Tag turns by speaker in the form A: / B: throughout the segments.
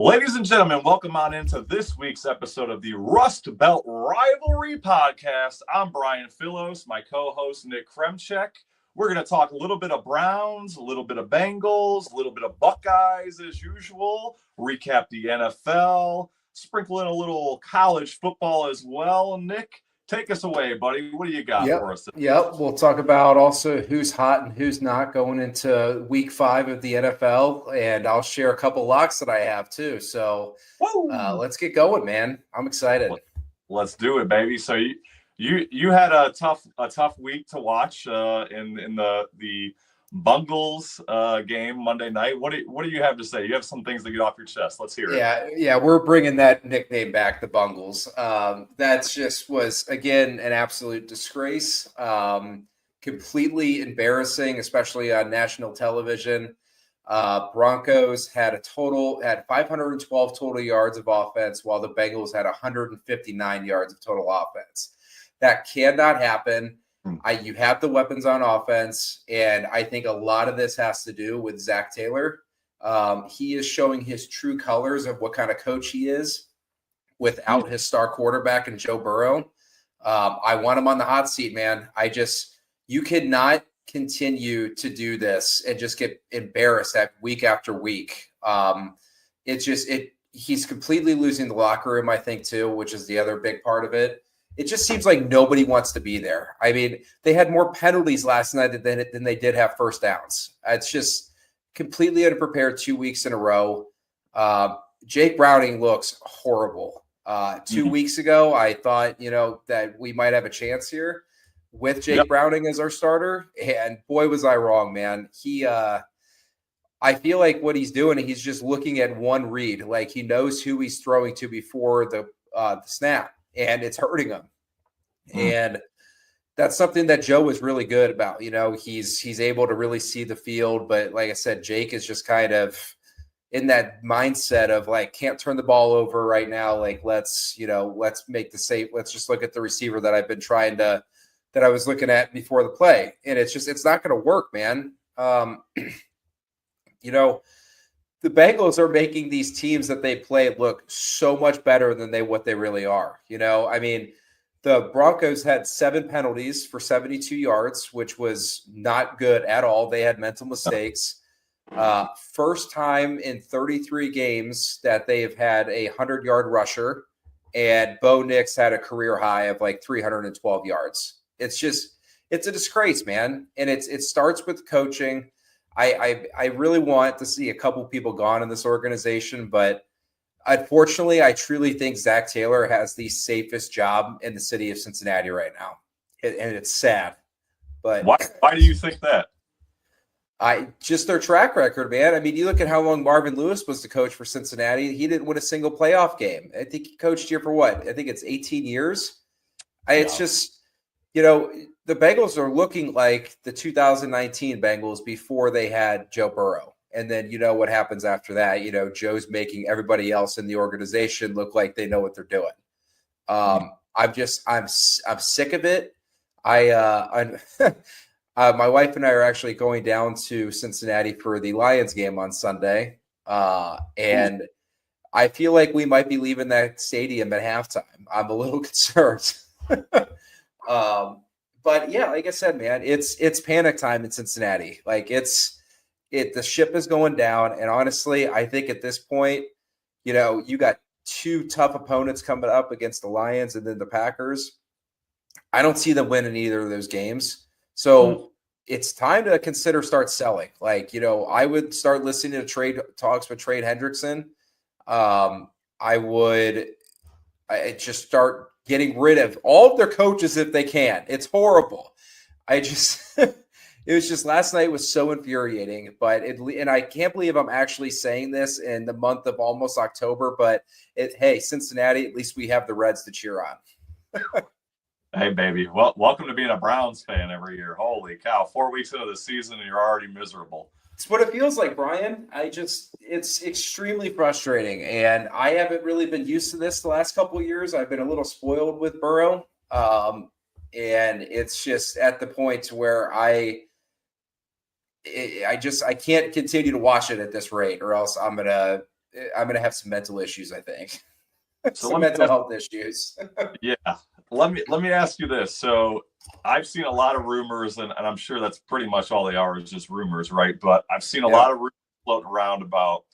A: Ladies and gentlemen, welcome on into this week's episode of the Rust Belt Rivalry Podcast. I'm Brian Philos, my co-host Nick Kremchek. We're going to talk a little bit of Browns, a little bit of Bengals, a little bit of Buckeyes as usual, recap the NFL, sprinkle in a little college football as well. Nick, take us away, buddy. What do you got for us?
B: Yep. We'll talk about also who's hot and who's not going into week 5 of the NFL. And I'll share a couple locks that I have too. So let's get going, man. I'm excited.
A: Let's do it, baby. So you had a tough week to watch in the Bengals game Monday night. What do you have to say? You have some things to get off your chest. Let's hear it.
B: Yeah, we're bringing that nickname back, the Bengals. That just was again an absolute disgrace, completely embarrassing, especially on national television. Broncos had 512 total yards of offense, while the Bengals had 159 yards of total offense. That cannot happen. You have the weapons on offense, and I think a lot of this has to do with Zach Taylor. He is showing his true colors of what kind of coach he is without his star quarterback and Joe Burrow. I want him on the hot seat, man. You cannot continue to do this and just get embarrassed week after week. He's completely losing the locker room, I think, too, which is the other big part of it. It just seems like nobody wants to be there. I mean, they had more penalties last night than they did have first downs. It's just completely unprepared 2 weeks in a row. Jake Browning looks horrible. 2 weeks ago, I thought, that we might have a chance here with Jake Browning as our starter. And boy, was I wrong, man. I feel like what he's doing, he's just looking at one read. Like he knows who he's throwing to before the snap. And it's hurting him. And that's something that Joe was really good about. He's able to really see the field. But like I said, Jake is just kind of in that mindset of like, can't turn the ball over right now. Like, let's make the safe. Let's just look at the receiver that I've been that I was looking at before the play. And it's not going to work, man. The Bengals are making these teams that they play look so much better than what they really are. I mean, the Broncos had 7 penalties for 72 yards, which was not good at all. They had mental mistakes. First time in 33 games that they have had a 100-yard rusher, and Bo Nix had a career high of like 312 yards. It's a disgrace, man. And it starts with coaching. I really want to see a couple people gone in this organization, but unfortunately, I truly think Zach Taylor has the safest job in the city of Cincinnati right now, and it's sad. But
A: why do you think that?
B: Just their track record, man. I mean, you look at how long Marvin Lewis was the coach for Cincinnati. He didn't win a single playoff game. I think he coached here for what? I think it's 18 years. It's just, the Bengals are looking like the 2019 Bengals before they had Joe Burrow. And then what happens after that? Joe's making everybody else in the organization look like they know what they're doing. I'm sick of it. My wife and I are actually going down to Cincinnati for the Lions game on Sunday. And I feel like we might be leaving that stadium at halftime. I'm a little concerned. But yeah, like I said, man, it's panic time in Cincinnati. Like the ship is going down. And honestly, I think at this point, you got 2 tough opponents coming up against the Lions and then the Packers. I don't see them winning either of those games. So it's time to start selling. Like, I would start listening to trade talks with Trey Hendrickson. I just start getting rid of all of their coaches if they can. It's horrible. It was just last night was so infuriating, and I can't believe I'm actually saying this in the month of almost October, but hey, Cincinnati, at least we have the Reds to cheer on.
A: Hey, baby. Well, welcome to being a Browns fan every year. Holy cow. 4 weeks into the season and you're already miserable.
B: It's what it feels like, Brian. It's extremely frustrating, and I haven't really been used to this the last couple of years. I've been a little spoiled with Burrow, and it's just at the point where I can't continue to watch it at this rate, or else I'm gonna I'm going to have some mental issues, I think.
A: So
B: Some mental health issues.
A: Yeah. Let me ask you this. So I've seen a lot of rumors, and I'm sure that's pretty much all they are is just rumors, right? But I've seen a lot of rumors floating around about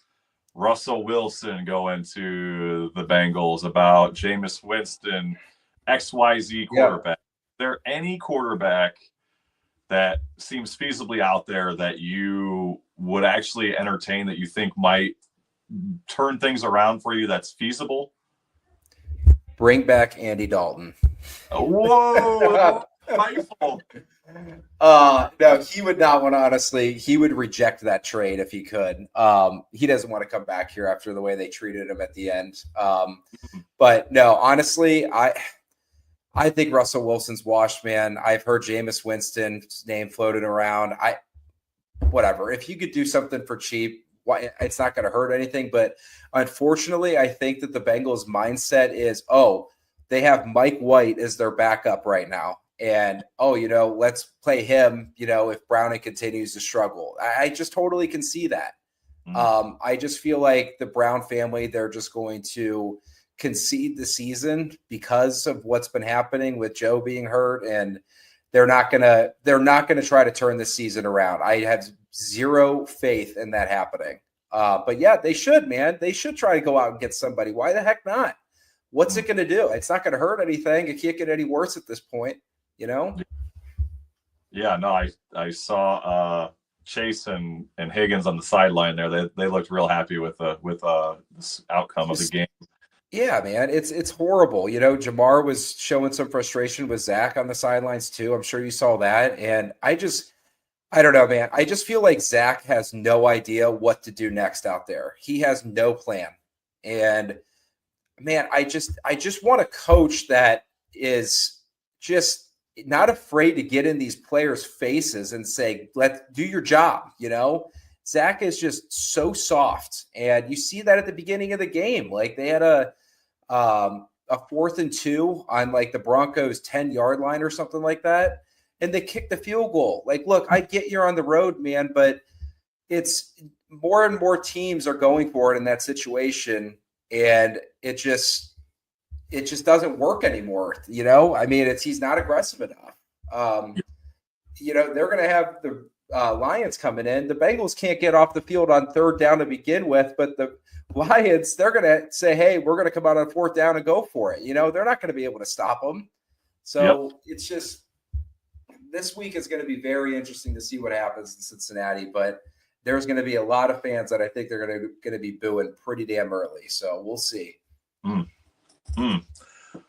A: Russell Wilson going to the Bengals, about Jameis Winston, XYZ quarterback. Is there any quarterback that seems feasibly out there that you would actually entertain, that you think might turn things around for you, that's feasible?
B: Bring back Andy Dalton.
A: Whoa, rifle.
B: No, he would not want to, honestly. He would reject that trade if he could. He doesn't want to come back here after the way they treated him at the end. But no, honestly, I think Russell Wilson's washed, man. I've heard Jameis Winston's name floated around. Whatever. If you could do something for cheap, it's not going to hurt anything. But unfortunately, I think that the Bengals' mindset is, they have Mike White as their backup right now. And, let's play him, if Browning continues to struggle. I just totally can see that. I just feel like the Brown family, they're just going to concede the season because of what's been happening with Joe being hurt. And they're not going to try to turn this season around. I have zero faith in that happening. But yeah, they should, man. They should try to go out and get somebody. Why the heck not? What's it going to do? It's not going to hurt anything. It can't get any worse at this point, Yeah,
A: no, I saw Chase and Higgins on the sideline there. They looked real happy with this outcome of the game.
B: Yeah, man, it's horrible. Jamar was showing some frustration with Zach on the sidelines too. I'm sure you saw that. And I don't know, man. I just feel like Zach has no idea what to do next out there. He has no plan. And man, I just want a coach that is just not afraid to get in these players' faces and say, let's do your job. Zach is just so soft. And you see that at the beginning of the game. Like they had a 4th and 2 on like the Broncos 10-yard line or something like that. And they kicked the field goal. Like, look, I get you're on the road, man, but it's more and more teams are going for it in that situation. And it just doesn't work anymore. I mean, he's not aggressive enough. They're going to have the Lions coming in. The Bengals can't get off the field on 3rd down to begin with, but the Lions, they're going to say, hey, we're going to come out on 4th down and go for it. They're not going to be able to stop them. So It's just, this week is going to be very interesting to see what happens in Cincinnati, but there's going to be a lot of fans that I think they're going to be booing pretty damn early. So we'll see.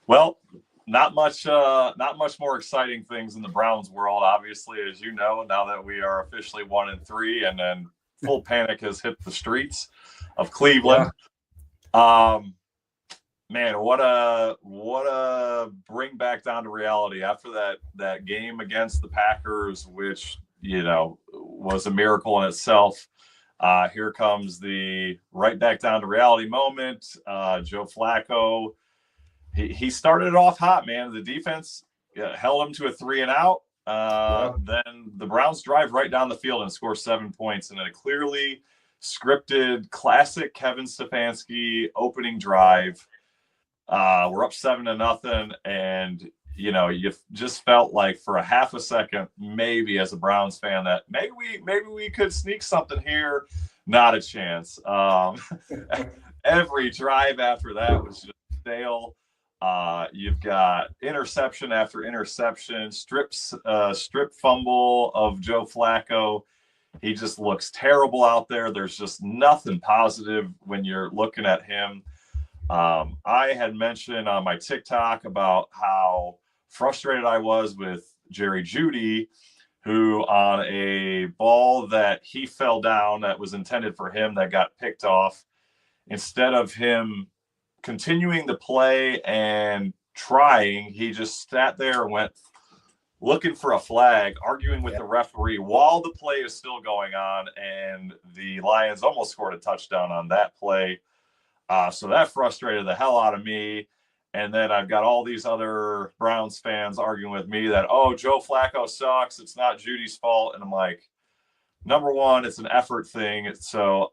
A: Well, not much more exciting things in the Browns world, obviously, as you know, now that we are officially 1-3, and then full panic has hit the streets of Cleveland. Yeah. Man, what a bring back down to reality after that game against the Packers, which was a miracle in itself. Here comes the right back down to reality moment. Joe Flacco, he started it off hot, man. The defense held him to a 3-and-out. Then the Browns drive right down the field and score 7 points, and then a clearly scripted, classic Kevin Stefanski opening drive. We're up 7-0, and you just felt like for a half a second, maybe as a Browns fan, that maybe we could sneak something here. Not a chance. Every drive after that was just stale. You've got interception after interception, strip fumble of Joe Flacco. He just looks terrible out there. There's just nothing positive when you're looking at him. I had mentioned on my TikTok about how frustrated I was with Jerry Jeudy, who on a ball that he fell down that was intended for him that got picked off, instead of him continuing the play and trying, he just sat there and went looking for a flag, arguing with the referee while the play is still going on, and the Lions almost scored a touchdown on that play. So that frustrated the hell out of me. And then I've got all these other Browns fans arguing with me that, Joe Flacco sucks. It's not Judy's fault. And I'm like, number one, it's an effort thing. So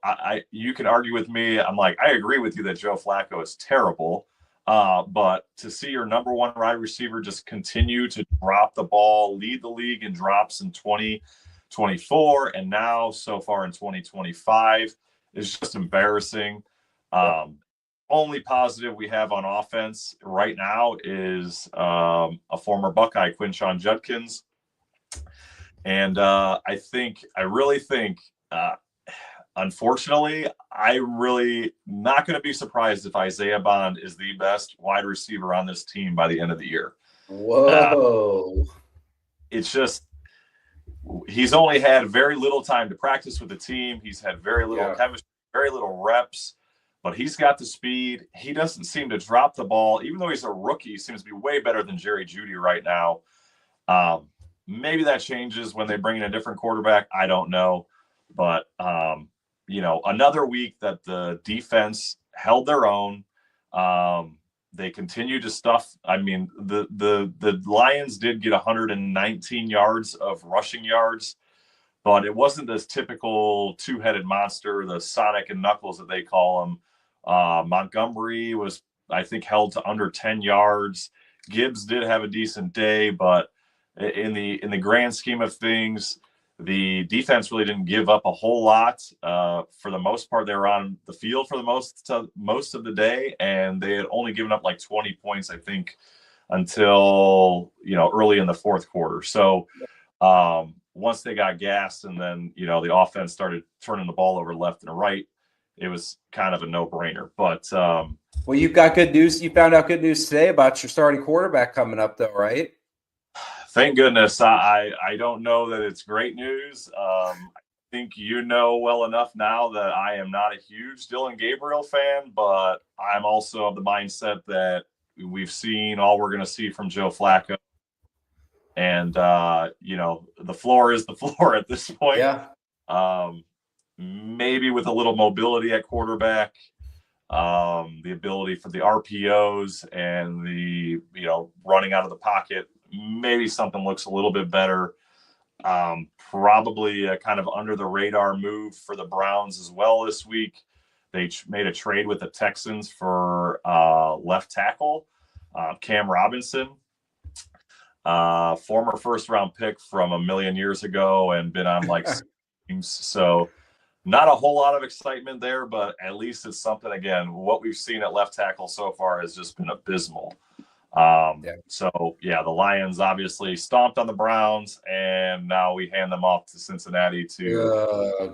A: you can argue with me. I'm like, I agree with you that Joe Flacco is terrible. But to see your number one wide receiver just continue to drop the ball, lead the league in drops in 2024, and now so far in 2025 is just embarrassing. Only positive we have on offense right now is a former Buckeye, Quinshon Judkins. And I really think, unfortunately, I'm really not going to be surprised if Isaiah Bond is the best wide receiver on this team by the end of the year.
B: Whoa.
A: It's just, he's only had very little time to practice with the team. He's had very little chemistry, very little reps, but he's got the speed. He doesn't seem to drop the ball. Even though he's a rookie, he seems to be way better than Jerry Jeudy right now. Maybe that changes when they bring in a different quarterback. I don't know. But, another week that the defense held their own. They continued to stuff. I mean, the Lions did get 119 yards of rushing yards, but it wasn't this typical two-headed monster, the Sonic and Knuckles that they call him. Montgomery was, I think, held to under 10 yards. Gibbs did have a decent day, but in the grand scheme of things, the defense really didn't give up a whole lot. For the most part, they were on the field for the most of the day, and they had only given up like 20 points, I think, until early in the fourth quarter. So once they got gassed, and then the offense started turning the ball over left and right, it was kind of a no-brainer. But
B: well, you've got good news. You found out good news today about your starting quarterback coming up, though, right?
A: Thank goodness. I don't know that it's great news. I think well enough now that I am not a huge Dylan Gabriel fan, but I'm also of the mindset that we've seen all we're going to see from Joe Flacco. And, the floor is the floor at this point.
B: Yeah.
A: Maybe with a little mobility at quarterback, the ability for the RPOs and the, running out of the pocket, maybe something looks a little bit better. Probably a kind of under the radar move for the Browns as well this week. They made a trade with the Texans for left tackle, Cam Robinson, former first round pick from a million years ago and been on like teams. So not a whole lot of excitement there, but at least it's something. Again, what we've seen at left tackle so far has just been abysmal. So the Lions obviously stomped on the Browns, and now we hand them off to Cincinnati to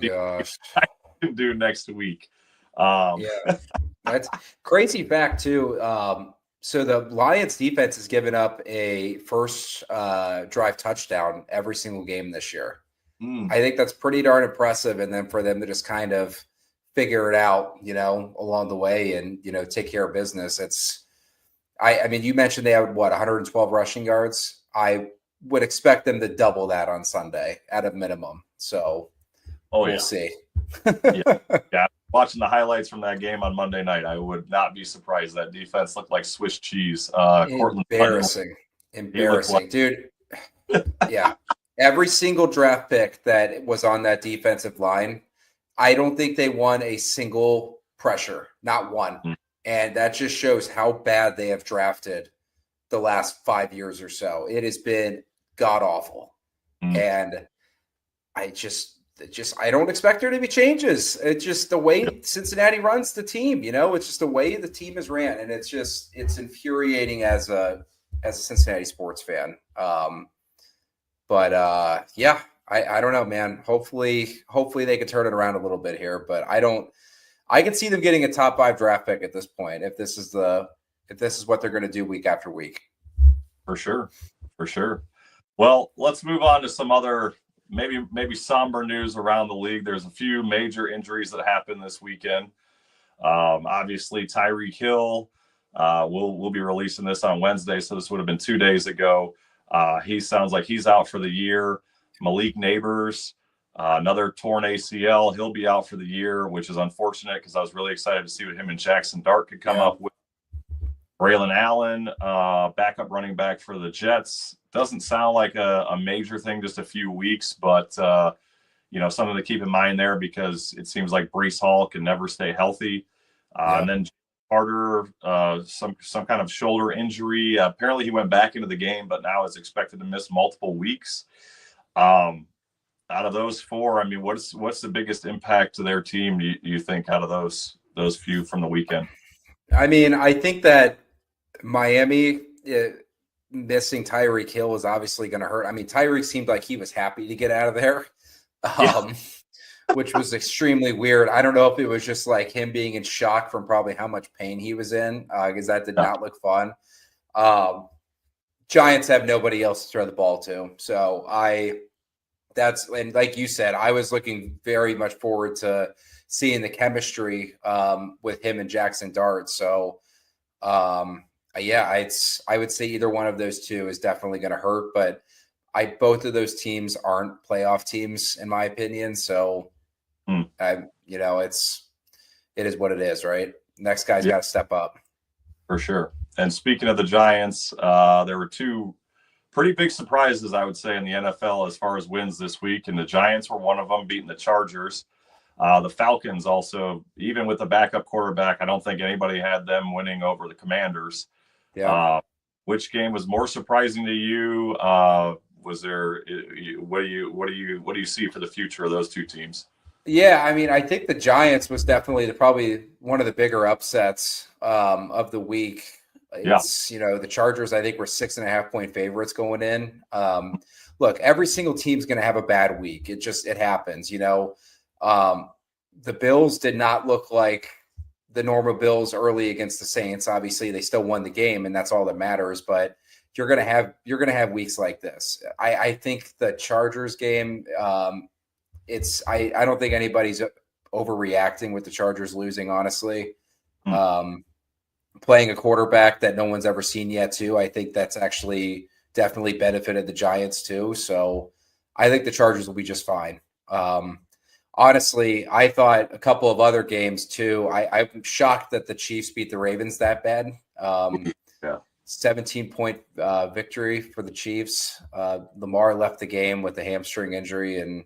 A: do next week.
B: That's crazy fact too. So the Lions defense has given up a first drive touchdown every single game this year. I think that's pretty darn impressive. And then for them to just kind of figure it out, along the way and, take care of business. I mean, you mentioned they have 112 rushing yards. I would expect them to double that on Sunday at a minimum. So we'll see.
A: Yeah. Watching the highlights from that game on Monday night, I would not be surprised. That defense looked like Swiss cheese.
B: Embarrassing, dude. Yeah. Every single draft pick that was on that defensive line, I don't think they won a single pressure, not one. And that just shows how bad they have drafted the last 5 years or so. It has been god awful. And I don't expect there to be changes. It's just the way Cincinnati runs the team, it's just the way the team is ran. And it's infuriating as a Cincinnati sports fan. I don't know, man. Hopefully they can turn it around a little bit here, but I can see them getting a top 5 draft pick at this point if this is what they're going to do week after week.
A: For sure. Well, let's move on to some other maybe somber news around the league. There's a few major injuries that happened this weekend. Obviously, Tyreek Hill. We'll be releasing this on Wednesday, so this would have been 2 days ago. He sounds like he's out for the year. Malik Neighbors. Another torn ACL. He'll be out for the year, which is unfortunate because I was really excited to see what him and Jackson Dart could come up with. Braylon Allen, backup running back for the Jets. Doesn't sound like a major thing, just a few weeks, but something to keep in mind there because it seems like Breece Hall can never stay healthy. And then Carter, some kind of shoulder injury. Apparently, he went back into the game, but now is expected to miss multiple weeks. Out of those four, I mean, what's the biggest impact to their team? Do you think out of those few from the weekend?
B: I mean, I think that Miami missing Tyreek Hill is obviously going to hurt. I mean, Tyreek seemed like he was happy to get out of there. Which was extremely weird. I don't know if it was just like him being in shock from probably how much pain he was in, because that did not look fun. Giants have nobody else to throw the ball to. So and like you said, I was looking very much forward to seeing the chemistry with him and Jackson Dart. So I would say either one of those two is definitely going to hurt, but both of those teams aren't playoff teams in my opinion. So it is what it is, right? Next guy's got to step up.
A: For sure. And speaking of the Giants, there were two pretty big surprises, I would say, in the NFL as far as wins this week. And the Giants were one of them, beating the Chargers. The Falcons also, even with the backup quarterback, I don't think anybody had them winning over the Commanders.
B: Yeah.
A: Which game was more surprising to you? Was there? What do you see for the future of those two teams?
B: Yeah, I mean, I think the Giants was definitely probably one of the bigger upsets of the week. It's, the Chargers, I think, were 6.5-point favorites going in. Look, every single team's going to have a bad week. It happens, The Bills did not look like the normal Bills early against the Saints. Obviously, they still won the game, and that's all that matters. But you're going to have weeks like this. I think the Chargers game, I don't think anybody's overreacting with the Chargers losing, honestly. Playing a quarterback that no one's ever seen yet, too. I think that's actually definitely benefited the Giants, too. So I think the Chargers will be just fine. Honestly, I thought a couple of other games, too. I'm shocked that the Chiefs beat the Ravens that bad. 17-point victory for the Chiefs. Lamar left the game with a hamstring injury, and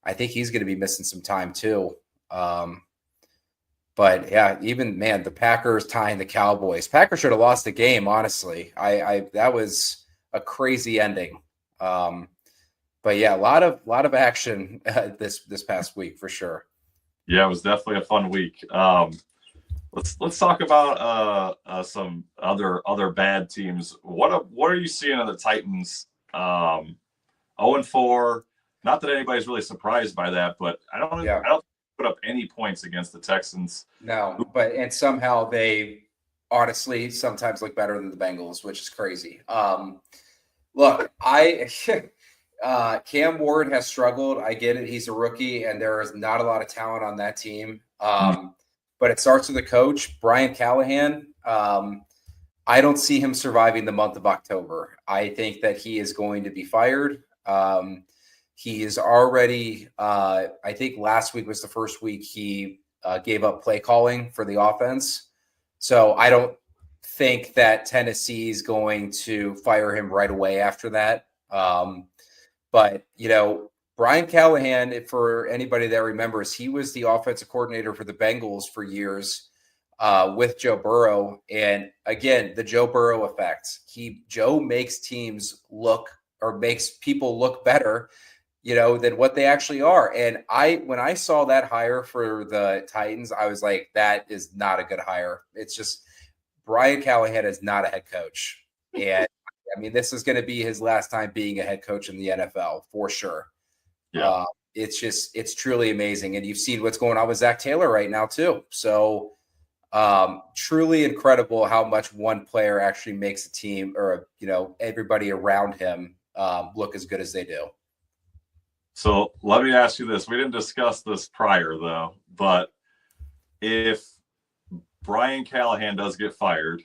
B: I think he's going to be missing some time too. But yeah, the Packers tying the Cowboys. Packers should have lost the game, honestly. That was a crazy ending. But yeah, a lot of action this past week for sure.
A: Yeah, it was definitely a fun week. Let's talk about some other bad teams. What are you seeing in the Titans? 0-4. Not that anybody's really surprised by that, but I don't put up any points against the Texans.
B: No, and somehow they honestly sometimes look better than the Bengals, which is crazy. Look, Cam Ward has struggled. I get it. He's a rookie, and there is not a lot of talent on that team. But it starts with the coach, Brian Callahan. I don't see him surviving the month of October. I think that he is going to be fired. He is already, I think last week was the first week he gave up play calling for the offense. So I don't think that Tennessee is going to fire him right away after that. But, Brian Callahan, for anybody that remembers, he was the offensive coordinator for the Bengals for years with Joe Burrow. And again, the Joe Burrow effect. Joe makes teams makes people look better, than what they actually are. And when I saw that hire for the Titans, I was like, that is not a good hire. It's just Brian Callahan is not a head coach. And I mean, this is going to be his last time being a head coach in the NFL for sure.
A: Yeah.
B: It's truly amazing. And you've seen what's going on with Zach Taylor right now too. So truly incredible how much one player actually makes a team or, everybody around him look as good as they do.
A: So let me ask you this. We didn't discuss this prior though, but if Brian Callahan does get fired,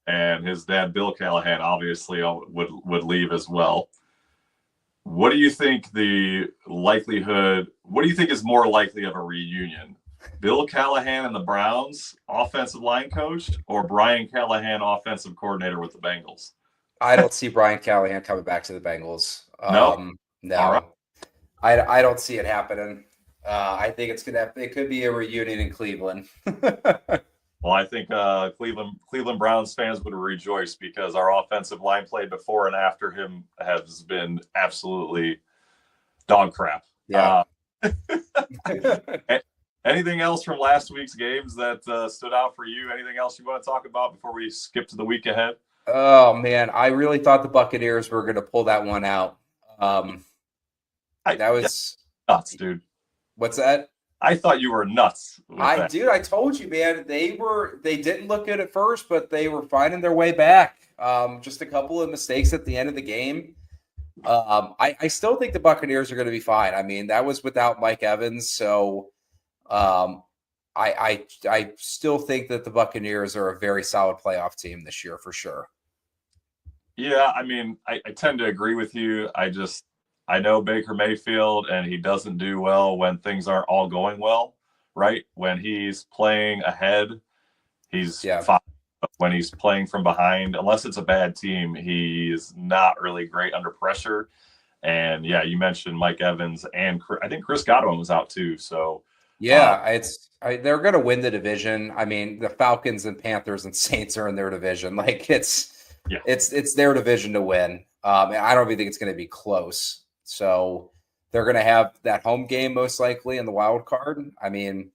A: and his dad, Bill Callahan, obviously would leave as well. What do you think what do you think is more likely of a reunion? Bill Callahan and the Browns offensive line coach or Brian Callahan offensive coordinator with the Bengals?
B: I don't see Brian Callahan coming back to the Bengals.
A: No.
B: No. I don't see it happening. I think it could be a reunion in Cleveland.
A: Well, I think Cleveland Browns fans would rejoice because our offensive line play before and after him has been absolutely dog crap.
B: Yeah.
A: Anything else from last week's games that stood out for you? Anything else you want to talk about before we skip to the week ahead?
B: Oh man, I really thought the Buccaneers were going to pull that one out. That was
A: nuts, dude.
B: What's that?
A: I thought you were nuts.
B: Dude, I told you, man. They didn't look good at first, but they were finding their way back. Just a couple of mistakes at the end of the game. I still think the Buccaneers are going to be fine. I mean, that was without Mike Evans, so I still think that the Buccaneers are a very solid playoff team this year for sure.
A: Yeah, I mean, I tend to agree with you. I know Baker Mayfield, and he doesn't do well when things aren't all going well, right? When he's playing ahead, he's fine. But when he's playing from behind, unless it's a bad team, he's not really great under pressure. And yeah, you mentioned Mike Evans, and I think Chris Godwin was out too. So
B: yeah, they're going to win the division. I mean, the Falcons and Panthers and Saints are in their division. Like it's their division to win. And I don't even think it's going to be close. So they're going to have that home game most likely in the wild card. I mean,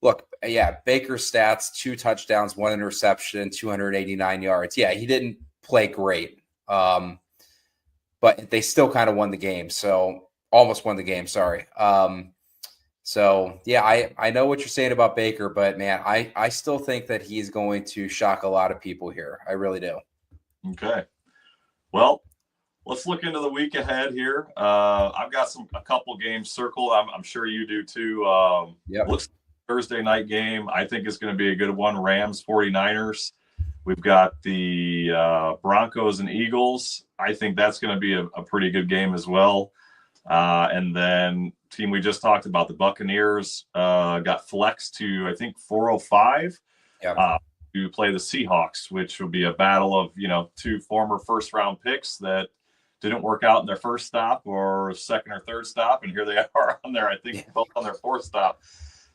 B: look, yeah, Baker's stats: 2 touchdowns, 1 interception, 289 yards. Yeah, he didn't play great, but they still kind of won the game. So almost won the game. Sorry. So yeah, I know what you're saying about Baker, but man, I still think that he's going to shock a lot of people here. I really do.
A: Okay. Well, let's look into the week ahead here. I've got a couple games circled. I'm sure you do too. Looks Thursday night game. I think it's going to be a good one. Rams 49ers. We've got the Broncos and Eagles. I think that's going to be a pretty good game as well. And then team we just talked about, the Buccaneers, got flexed to, I think, 405 to play the Seahawks, which will be a battle of, 2 former first-round picks that didn't work out in their first stop or second or third stop, and here they are on their, I think, both on their 4th stop.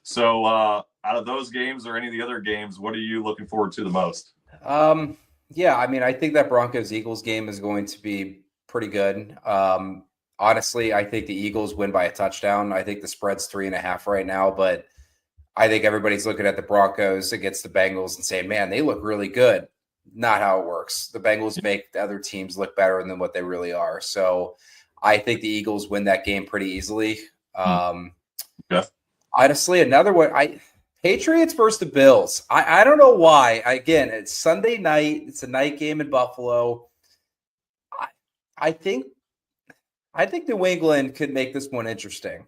A: So out of those games or any of the other games, what are you looking forward to the most?
B: Yeah, I mean, I think that Broncos-Eagles game is going to be pretty good. Honestly, I think the Eagles win by a touchdown. I think the spread's 3.5 right now, but I think everybody's looking at the Broncos against the Bengals and saying, man, they look really good. Not how it works. The Bengals make the other teams look better than what they really are. So I think the Eagles win that game pretty easily. Honestly, another one, Patriots versus the Bills. I don't know why. Again, it's Sunday night. It's a night game in Buffalo. I think New England could make this one interesting.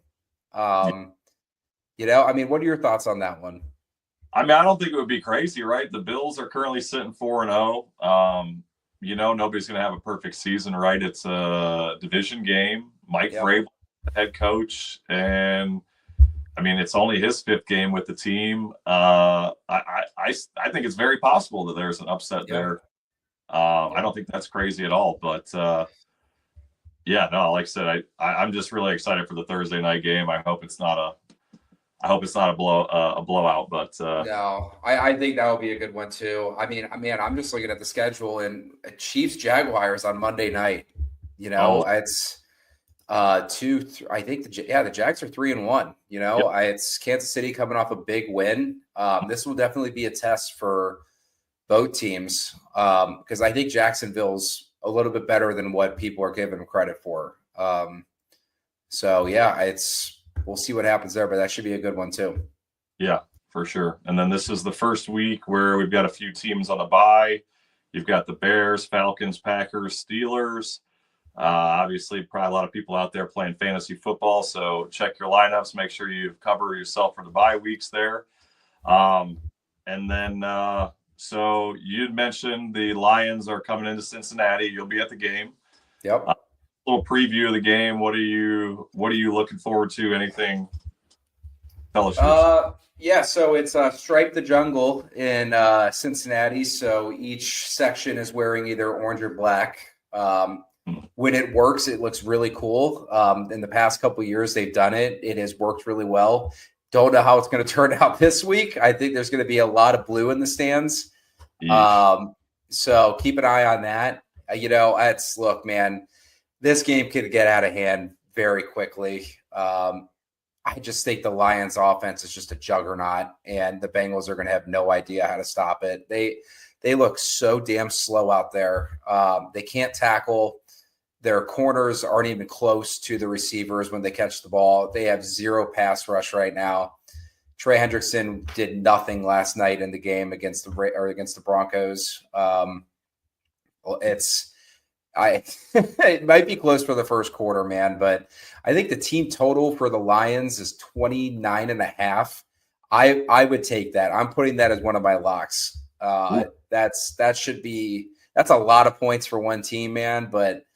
B: I mean, what are your thoughts on that one?
A: I mean, I don't think it would be crazy, right? The Bills are currently sitting 4-0. Nobody's going to have a perfect season, right? It's a division game. Mike Vrabel, head coach, and I mean, it's only his 5th game with the team. I think it's very possible that there's an upset there. I don't think that's crazy at all, but like I said, I'm just really excited for the Thursday night game. I hope it's not a blowout, but
B: no, I think that will be a good one too. I mean, I'm just looking at the schedule, and Chiefs Jaguars on Monday night. It's 2. I think the Jags are 3-1. It's Kansas City coming off a big win. This will definitely be a test for both teams because I think Jacksonville's a little bit better than what people are giving them credit for. We'll see what happens there, but that should be a good one too.
A: Yeah, for sure. And then this is the first week where we've got a few teams on the bye. You've got the Bears, Falcons, Packers, Steelers. Obviously, probably a lot of people out there playing fantasy football, so check your lineups. Make sure you cover yourself for the bye weeks there. And then, so you'd mentioned the Lions are coming into Cincinnati. You'll be at the game.
B: Yep.
A: Little preview of the game. What are you looking forward to? Anything?
B: So it's Stripe the Jungle in Cincinnati. So each section is wearing either orange or black. When it works, it looks really cool. In the past couple of years, they've done it. It has worked really well. Don't know how it's going to turn out this week. I think there's going to be a lot of blue in the stands. So keep an eye on that. Look, man, this game could get out of hand very quickly. I just think the Lions offense is just a juggernaut, and the Bengals are going to have no idea how to stop it. They look so damn slow out there. They can't tackle. Their corners aren't even close to the receivers when they catch the ball. They have zero pass rush right now. Trey Hendrickson did nothing last night in the game against the Broncos. It might be close for the first quarter, man, but I think the team total for the Lions is 29.5. I would take that. I'm putting that as one of my locks. That's a lot of points for one team, man. But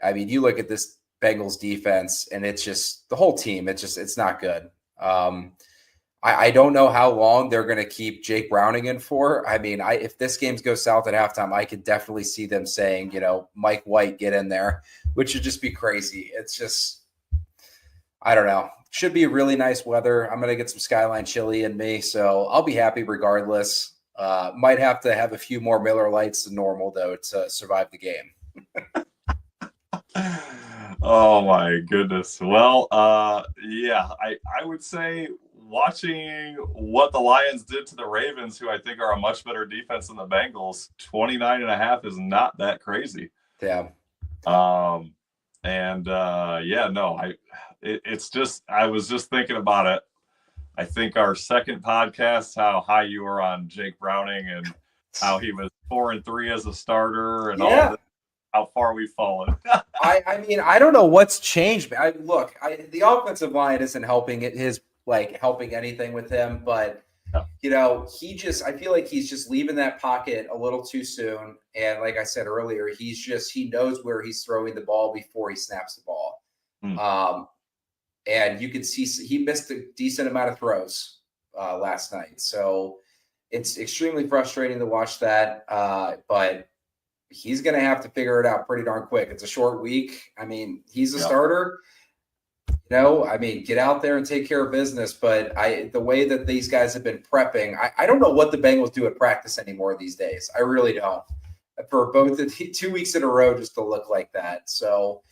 B: I mean, you look at this Bengals defense, and it's just the whole team. It's not good. I don't know how long they're going to keep Jake Browning in for. I mean, if this game goes south at halftime, I could definitely see them saying, Mike White, get in there, which would just be crazy. It's just, I don't know. Should be really nice weather. I'm going to get some Skyline chili in me, so I'll be happy regardless. Might have to have a few more Miller Lights than normal, though, to survive the game.
A: Oh my goodness. Well, yeah, I would say watching what the Lions did to the Ravens, who I think are a much better defense than the Bengals, 29.5 is not that crazy.
B: Yeah.
A: It's just, I was just thinking about it. I think our second podcast, how high you were on Jake Browning and how he was 4-3 as a starter and all this. How far we've fallen.
B: I mean, I don't know what's changed. The offensive line isn't helping helping anything with him, but I feel like he's just leaving that pocket a little too soon. And like I said earlier, he knows where he's throwing the ball before he snaps the ball. And you can see he missed a decent amount of throws last night. So it's extremely frustrating to watch that. But he's going to have to figure it out pretty darn quick. It's a short week. I mean, he's a starter. Get out there and take care of business. But the way that these guys have been prepping, I don't know what the Bengals do at practice anymore these days. I really don't. For both the 2 weeks in a row just to look like that. So,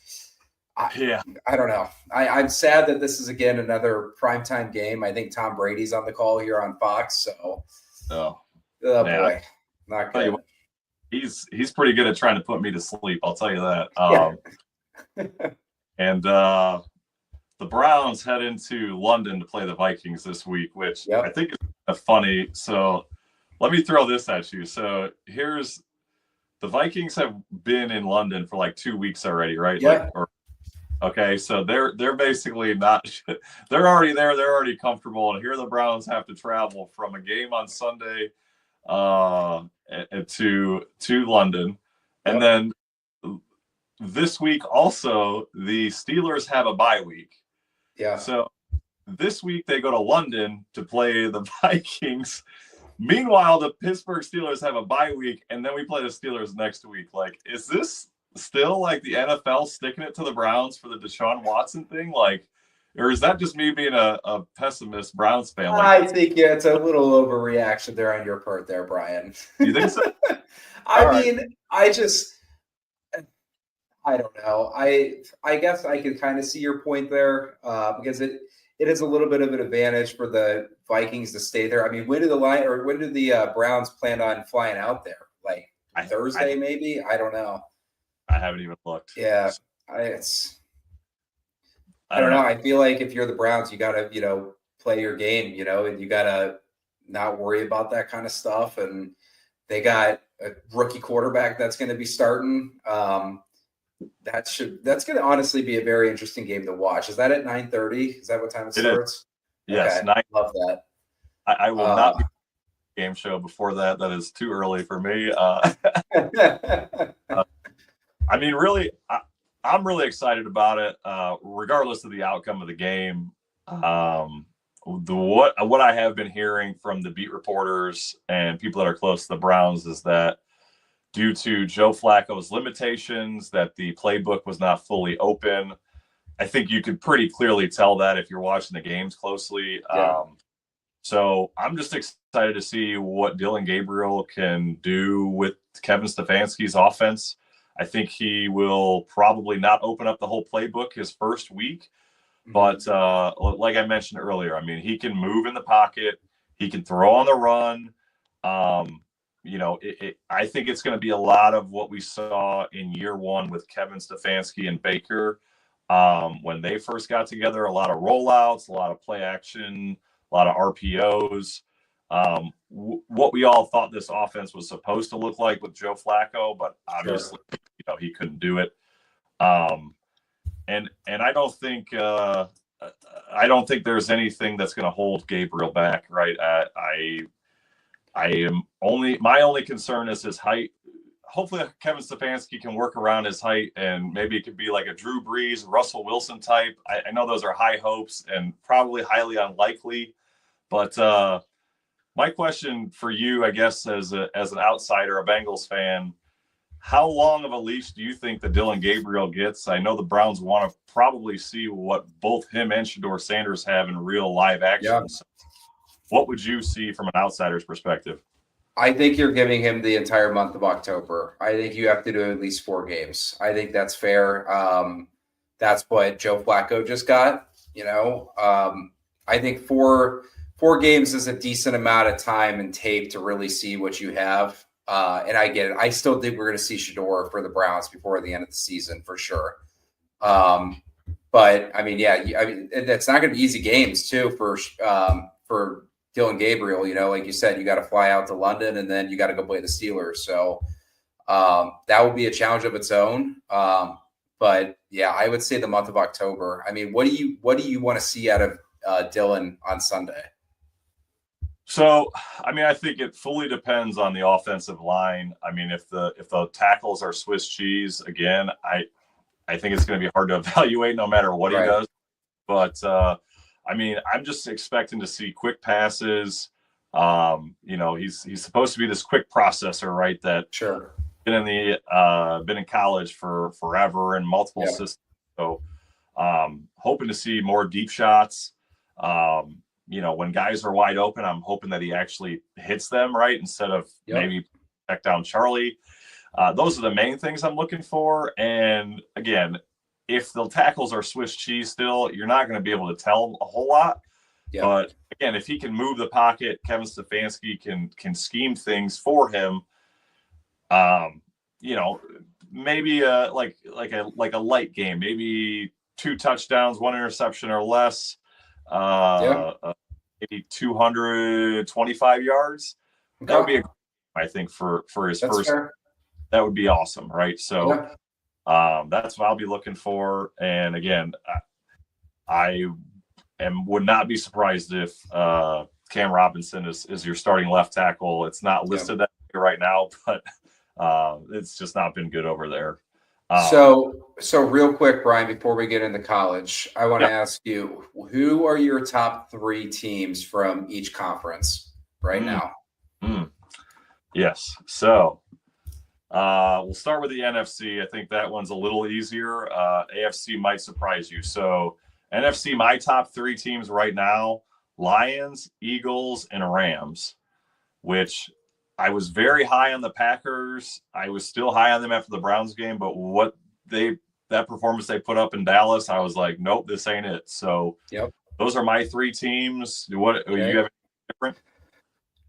B: I don't know. I'm sad that this is, again, another primetime game. I think Tom Brady's on the call here on Fox. So, boy, not good.
A: He's pretty good at trying to put me to sleep. I'll tell you that. And the Browns head into London to play the Vikings this week, which I think is funny. So let me throw this at you. So here's the Vikings have been in London for like 2 weeks already, right?
B: Yeah.
A: Okay, so they're basically not. They're already there. They're already comfortable, and here the Browns have to travel from a game on Sunday to London, and then this week also the Steelers have a bye week.
B: Yeah.
A: So this week they go to London to play the Vikings. Meanwhile, the Pittsburgh Steelers have a bye week, and then we play the Steelers next week. Like, is this still like the NFL sticking it to the Browns for the Deshaun Watson thing? Like, or is that just me being a pessimist Browns fan?
B: I think it's a little overreaction there on your part there, Brian.
A: You think so?
B: I don't know. I guess I could kind of see your point there because it is a little bit of an advantage for the Vikings to stay there. I mean, when did the Browns plan on flying out there? Like Thursday, maybe? I don't know.
A: I haven't even looked.
B: Yeah, I don't know. I feel like if you're the Browns, you got to, play your game, and you got to not worry about that kind of stuff. And they got a rookie quarterback that's going to be starting. That's going to honestly be a very interesting game to watch. Is that at 9:30? Is that what time it starts?
A: Yes.
B: Okay. Love that.
A: I will not be game show before that. That is too early for me. I mean, really, I'm really excited about it, regardless of the outcome of the game. What I have been hearing from the beat reporters and people that are close to the Browns is that due to Joe Flacco's limitations, that the playbook was not fully open. I think you could pretty clearly tell that if you're watching the games closely.
B: Yeah.
A: So I'm just excited to see what Dylan Gabriel can do with Kevin Stefanski's offense. I think he will probably not open up the whole playbook his first week. But like I mentioned earlier, I mean, he can move in the pocket. He can throw on the run. I think it's going to be a lot of what we saw in year one with Kevin Stefanski and Baker when they first got together. A lot of rollouts, a lot of play action, a lot of RPOs. What we all thought this offense was supposed to look like with Joe Flacco, but obviously, he couldn't do it. And I don't think there's anything that's going to hold Gabriel back, right? My only concern is his height. Hopefully Kevin Stefanski can work around his height, and maybe it could be like a Drew Brees, Russell Wilson type. I know those are high hopes and probably highly unlikely, but my question for you, I guess, as an outsider, a Bengals fan, how long of a leash do you think that Dylan Gabriel gets? I know the Browns want to probably see what both him and Shedeur Sanders have in real live action.
B: Yeah.
A: So what would you see from an outsider's perspective?
B: I think you're giving him the entire month of October. I think you have to do at least 4 games. I think that's fair. That's what Joe Flacco just got. I think four games is a decent amount of time and tape to really see what you have. And I get it. I still think we're going to see Shedeur for the Browns before the end of the season for sure. But I mean, it's not going to be easy games too for Dylan Gabriel. Like you said, you got to fly out to London and then you got to go play the Steelers. So that will be a challenge of its own. But yeah, I would say the month of October. I mean, what do you want to see out of Dylan on Sunday?
A: So, I mean, I think it fully depends on the offensive line. I mean, if the tackles are Swiss cheese again, I think it's going to be hard to evaluate no matter what he does. But I mean, I'm just expecting to see quick passes. He's supposed to be this quick processor, right? That been in college for forever and multiple systems. So, hoping to see more deep shots. When guys are wide open, I'm hoping that he actually hits them right instead of maybe check down Charlie. Those are the main things I'm looking for. And again, if the tackles are Swiss cheese still, you're not going to be able to tell a whole lot. Yeah. But again, if he can move the pocket, Kevin Stefanski can scheme things for him. Maybe like a light game, maybe 2 touchdowns, 1 interception or less. Maybe 225 yards. Okay. That would be I think for his first. Fair. That would be awesome, right? So that's what I'll be looking for. And again, I would not be surprised if Cam Robinson is your starting left tackle. It's not listed that way right now, but it's just not been good over there.
B: So real quick, Brian, before we get into college, I want to ask you, who are your top 3 teams from each conference right now?
A: Yes. So we'll start with the NFC. I think that one's a little easier. AFC might surprise you. So NFC, my top 3 teams right now, Lions, Eagles, and Rams, which I was very high on the Packers. I was still high on them after the Browns game, but that performance they put up in Dallas, I was like, nope, this ain't it. So those are my 3 teams. You have anything different?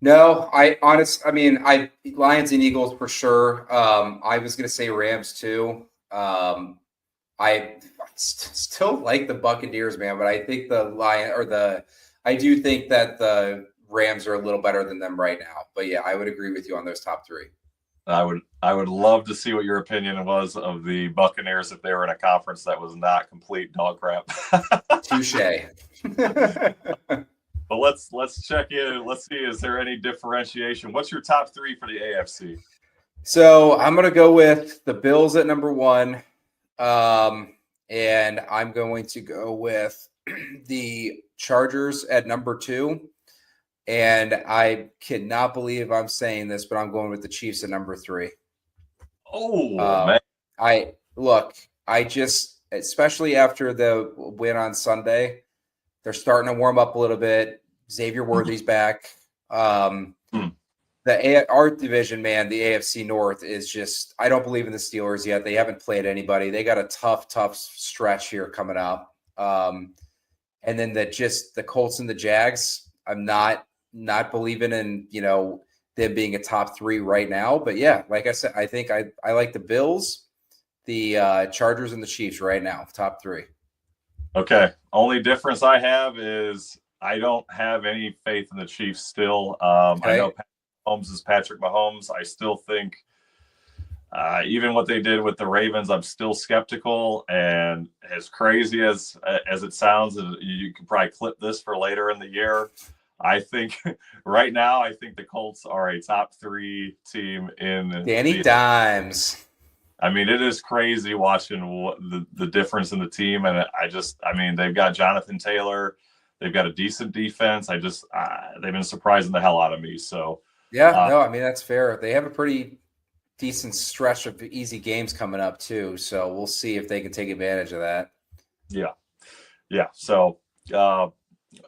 B: No, Lions and Eagles for sure. I was going to say Rams too. I still like the Buccaneers, man, but I think I do think that the Rams are a little better than them right now. But yeah, I would agree with you on those top 3.
A: I would love to see what your opinion was of the Buccaneers if they were in a conference that was not complete dog crap.
B: Touche.
A: But let's check in. Let's see, is there any differentiation? What's your top 3 for the AFC?
B: So I'm going to go with the Bills at number 1. And I'm going to go with the Chargers at number 2. And I cannot believe I'm saying this, but I'm going with the Chiefs at number 3.
A: Oh,
B: Um,
A: man.
B: I just, especially after the win on Sunday, they're starting to warm up a little bit. Xavier Worthy's back.
A: Hmm.
B: Our division, man, the AFC North is just, I don't believe in the Steelers yet. They haven't played anybody. They got a tough stretch here coming up. And then the Colts and the Jags, I'm not believing in, them being a top three right now. But yeah, like I said, I think I like the Bills, the Chargers, and the Chiefs right now, top three.
A: Okay. Only difference I have is I don't have any faith in the Chiefs still. I know
B: Okay.
A: Patrick Mahomes is Patrick Mahomes. I still think, even what they did with the Ravens, I'm still skeptical. And as crazy as it sounds, and you can probably clip this for later in the year, I think right now, I think the Colts are a top three team in
B: Danny Dimes.
A: I mean, it is crazy watching the difference in the team. And I mean, they've got Jonathan Taylor. They've got a decent defense. They've been surprising the hell out of me. So,
B: Yeah, no, I mean, that's fair. They have a pretty decent stretch of easy games coming up too. So we'll see if they can take advantage of that.
A: yeah. Yeah. So,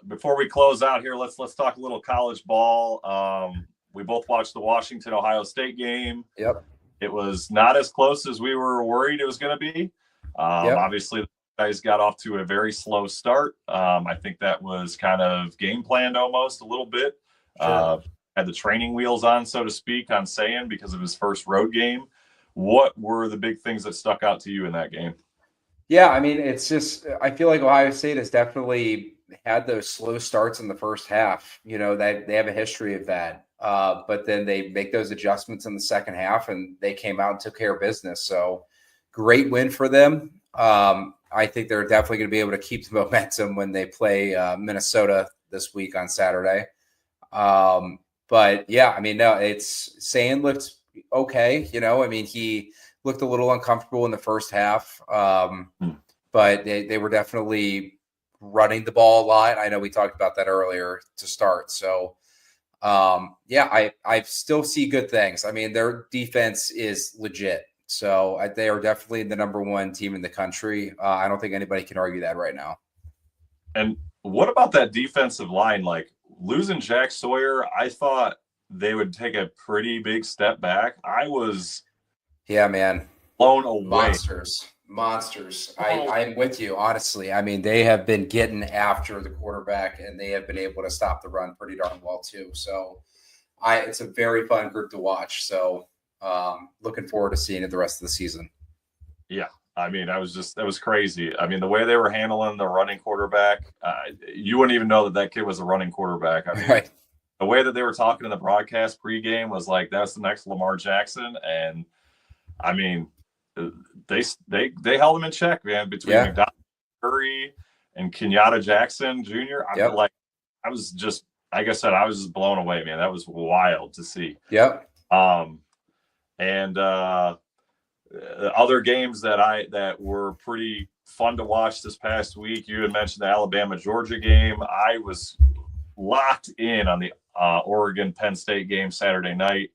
A: before we close out here, let's talk a little college ball. We both watched the Washington Ohio State game.
B: Yep.
A: It was not as close as we were worried it was going to be.
B: Yep.
A: Obviously, the guys got off to a very slow start. I think that was kind of game planned almost a little bit.
B: Sure.
A: Had the training wheels on, so to speak, on Sayan because of his first road game. What were the big things that stuck out to you in that game?
B: Yeah, I mean, it's just, I feel like Ohio State has definitely had those slow starts in the first half. They have a history of that. But then they make those adjustments in the second half, and they came out and took care of business. So great win for them. I think they're definitely going to be able to keep the momentum when they play Minnesota this week on Saturday. But yeah, I mean, no, Sayan looked okay. I mean, he looked a little uncomfortable in the first half. But they were definitely running the ball a lot. I know we talked about that earlier to start. So yeah, I still see good things. I mean, their defense is legit. So they are definitely the number one team in the country. I don't think anybody can argue that right now.
A: And what about that defensive line? Like losing Jack Sawyer, I thought they would take a pretty big step back. I was
B: man,
A: blown away.
B: Monsters. I'm with you, honestly. I mean, they have been getting after the quarterback, and they have been able to stop the run pretty darn well too. So it's a very fun group to watch. So looking forward to seeing it the rest of the season.
A: Yeah. I mean, that was crazy. I mean, the way they were handling the running quarterback, you wouldn't even know that kid was a running quarterback. I mean,
B: right.
A: The way that they were talking in the broadcast pregame was like, that's the next Lamar Jackson. And I mean, they held him in check, man, between McDonald, Curry, and Kenyatta Jackson Jr. I was just, like I said, I was just blown away, man. That was wild to see.
B: Yep.
A: And other games that were pretty fun to watch this past week. You had mentioned the Alabama-Georgia game. I was locked in on the Oregon-Penn State game Saturday night.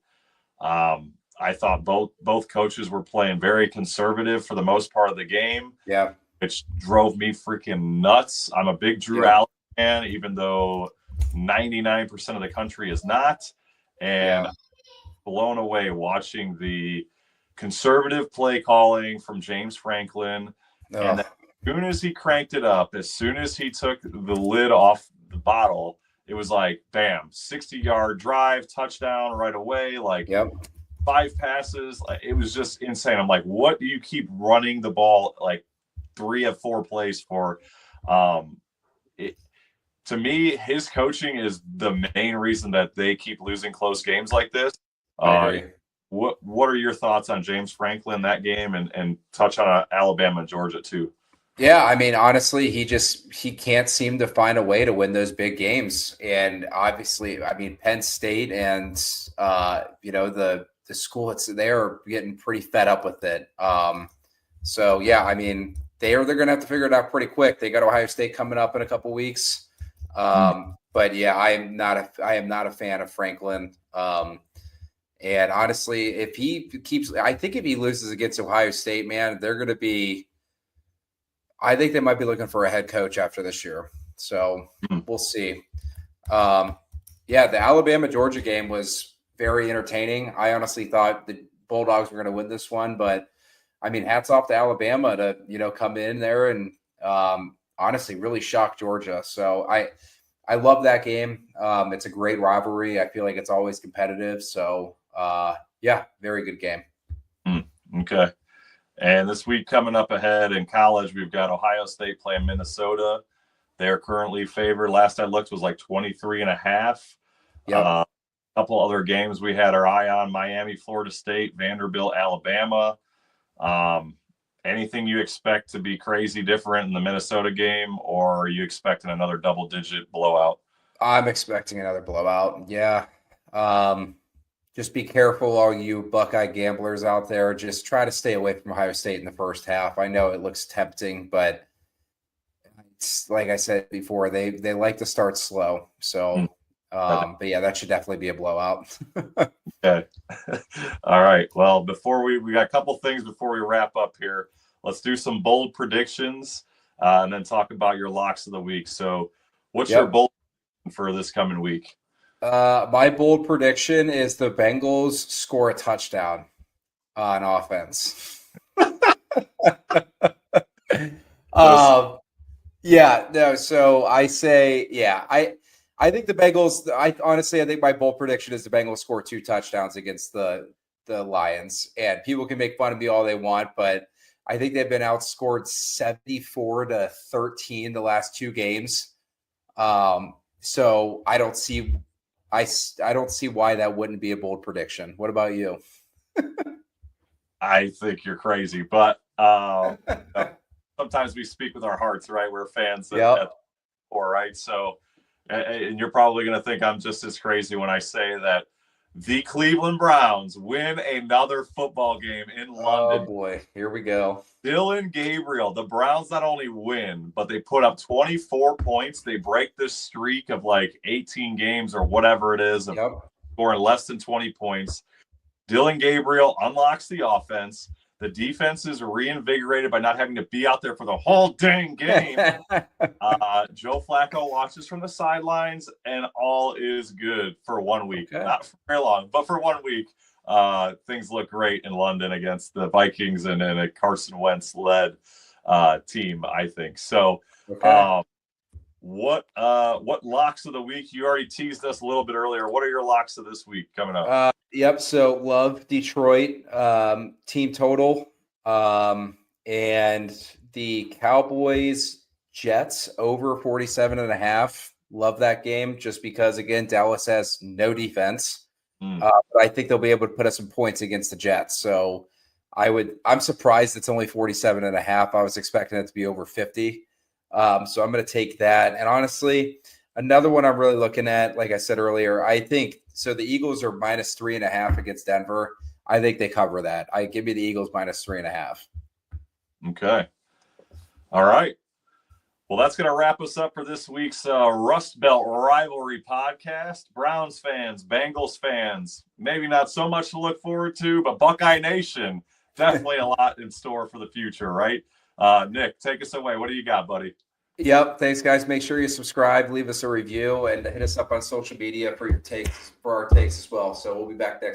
A: I thought both coaches were playing very conservative for the most part of the game.
B: Yeah.
A: Which drove me freaking nuts. I'm a big Drew Allen fan, even though 99% of the country is not. And blown away watching the conservative play calling from James Franklin. And as soon as he cranked it up, as soon as he took the lid off the bottle, it was like, bam, 60-yard drive, touchdown right away. Like 5 passes. It was just insane. I'm like, what do you keep running the ball like 3 of 4 plays for? To me, his coaching is the main reason that they keep losing close games like this.
B: I agree.
A: What are your thoughts on James Franklin that game and touch on Alabama and Georgia too?
B: Yeah, I mean, honestly, he can't seem to find a way to win those big games. And obviously, I mean, Penn State and the school they're getting pretty fed up with it. So yeah, I mean, they're going to have to figure it out pretty quick. They got Ohio State coming up in a couple weeks. But yeah, I am not a fan of Franklin. And honestly, if he keeps, I think if he loses against Ohio State, man, they're going to be, I think they might be looking for a head coach after this year. So we'll see. Yeah, the Alabama-Georgia game was very entertaining. I honestly thought the Bulldogs were going to win this one, but I mean, hats off to Alabama to, come in there and honestly really shock Georgia. So I love that game. It's a great rivalry. I feel like it's always competitive. So yeah, very good game.
A: Okay. And this week coming up ahead in college, we've got Ohio State playing Minnesota. They're currently favored. Last I looked was like 23.5.
B: Yep.
A: A couple other games we had our eye on: Miami, Florida State, Vanderbilt, Alabama. Anything you expect to be crazy different in the Minnesota game, or are you expecting another double-digit blowout?
B: I'm expecting another blowout. Yeah. Just be careful, all you Buckeye gamblers out there. Just try to stay away from Ohio State in the first half. I know it looks tempting, but it's, like I said before, they like to start slow. So, but yeah, that should definitely be a blowout.
A: Okay. All right. Well, before we got a couple things before we wrap up here. Let's do some bold predictions and then talk about your locks of the week. So, what's your bold for this coming week?
B: My bold prediction is the Bengals score a touchdown on offense. Yeah, no. So I say, yeah, I think the Bengals. I think my bold prediction is the Bengals score 2 touchdowns against the Lions. And people can make fun of me all they want, but I think they've been outscored 74-13 the last 2 games. So I don't see why that wouldn't be a bold prediction. What about you?
A: I think you're crazy, but sometimes we speak with our hearts, right? We're fans at core, right? So, and you're probably going to think I'm just as crazy when I say that the Cleveland Browns win another football game in London.
B: Oh boy, here we go.
A: Dillon Gabriel, the Browns not only win, but they put up 24 points. They break this streak of like 18 games or whatever it is of scoring less than 20 points. Dillon Gabriel unlocks the offense. The defense is reinvigorated by not having to be out there for the whole dang game. Joe Flacco watches from the sidelines, and all is good for 1 week. Okay. Not for very long, but for 1 week. Things look great in London against the Vikings and a Carson Wentz-led team, I think. So what locks of the week? You already teased us a little bit earlier. What are your locks of this week coming up?
B: Yep. So love Detroit team total and the Cowboys Jets over 47.5. Love that game just because, again, Dallas has no defense. But I think they'll be able to put us some points against the Jets. So I'm surprised it's only 47.5. I was expecting it to be over 50. So I'm going to take that. And honestly, another one I'm really looking at, like I said earlier, I think so. The Eagles are -3.5 against Denver. I think they cover that. Give me the Eagles -3.5.
A: Okay. All right. Well, that's going to wrap us up for this week's Rust Belt Rivalry podcast. Browns fans, Bengals fans, maybe not so much to look forward to, but Buckeye Nation, definitely a lot in store for the future, right? Nick, take us away. What do you got, buddy?
B: Yep. Thanks, guys. Make sure you subscribe, leave us a review, and hit us up on social media for our takes as well. So we'll be back next